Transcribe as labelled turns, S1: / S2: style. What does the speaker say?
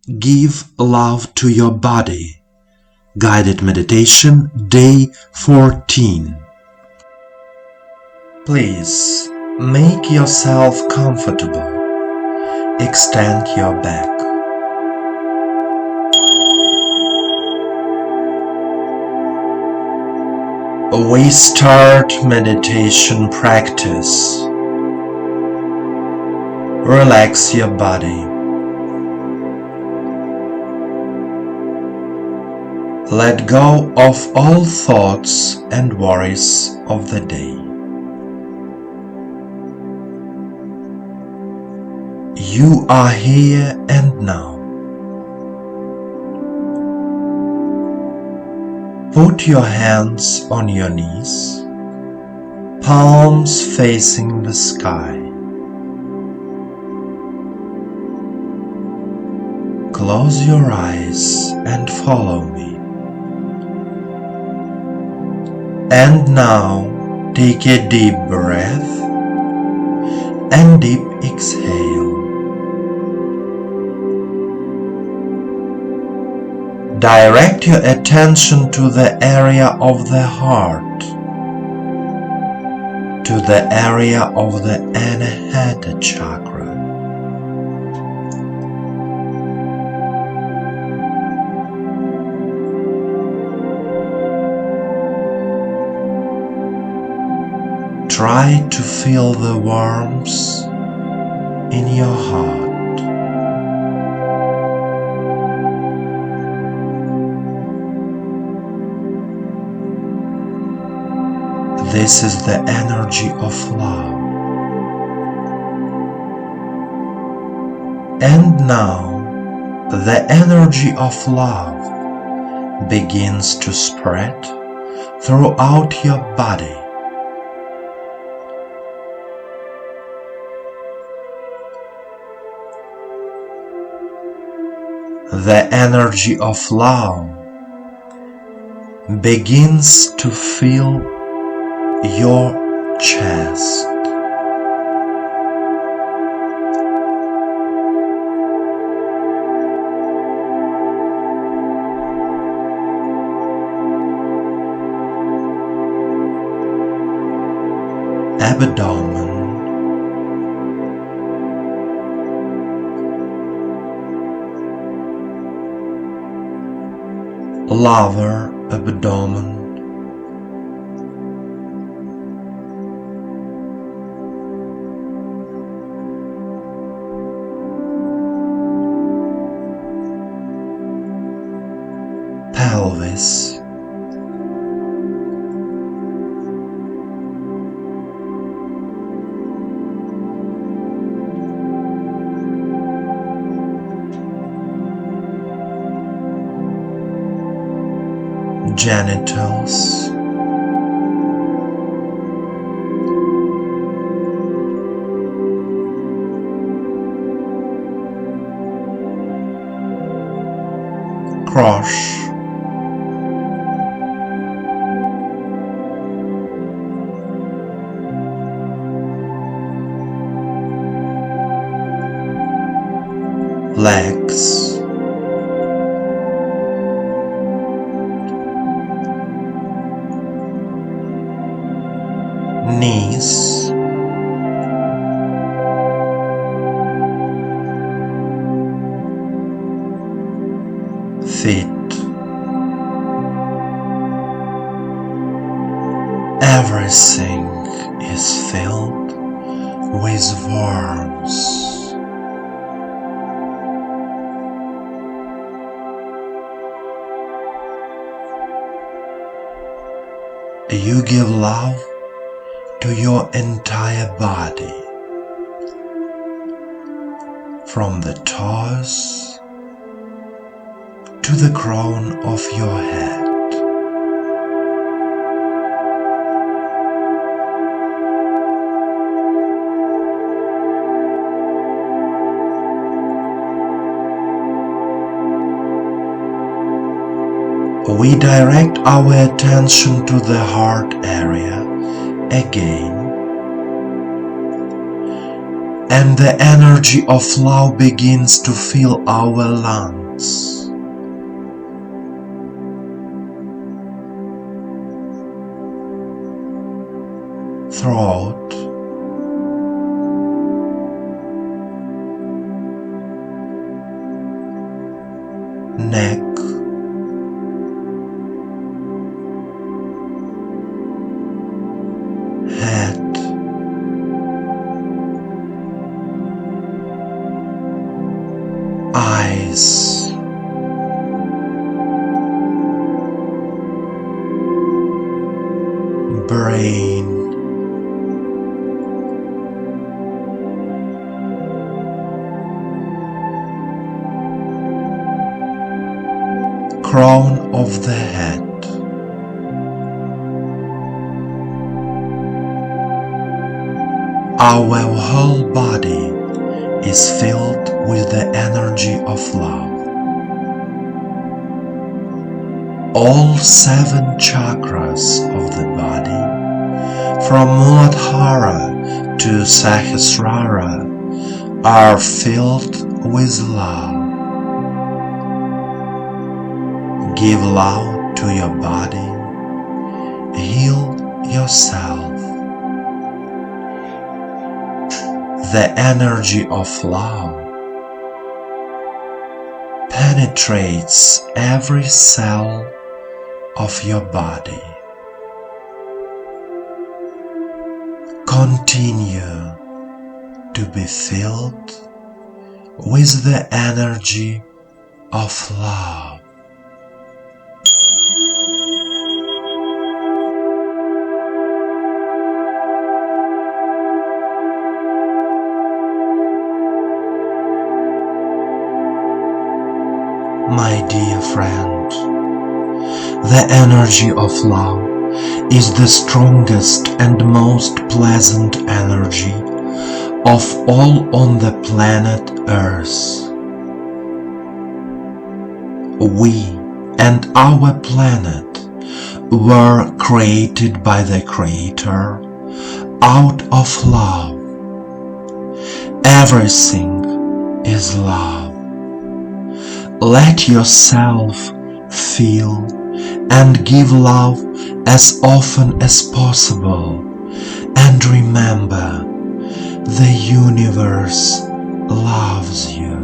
S1: Give love to your body. Guided meditation, day 14. Please make yourself comfortable. Extend your back. We start meditation practice. Relax your body. Let go of all thoughts and worries of the day. You are here and now. Put your hands on your knees, palms facing the sky. Close your eyes and follow me. And now take a deep breath and deep exhale. Direct your attention to the area of the heart, to the area of the anahata chakra. Try to feel the warmth in your heart. This is the energy of love. And now the energy of love begins to spread throughout your body. The energy of love begins to fill your chest. Abdomen, lower abdomen, pelvis, genitals, crotch, legs, knees, feet. Everything is filled with warmth. You give love to your entire body, from the toes to the crown of your head. We direct our attention to the heart area again. and the energy of love begins to fill our lungs. Throat, neck, head, eyes, brain, crown of the head, our whole body is filled with the energy of love. All 7 chakras of the body, from Muladhara to Sahasrara, are filled with love. Give love to your body, heal yourself. The energy of love penetrates every cell of your body. Continue to be filled with the energy of love. My dear friend, the energy of love is the strongest and most pleasant energy of all on the planet Earth. We and our planet were created by the Creator out of love. Everything is love. Let yourself feel and give love as often as possible, and remember, the universe loves you.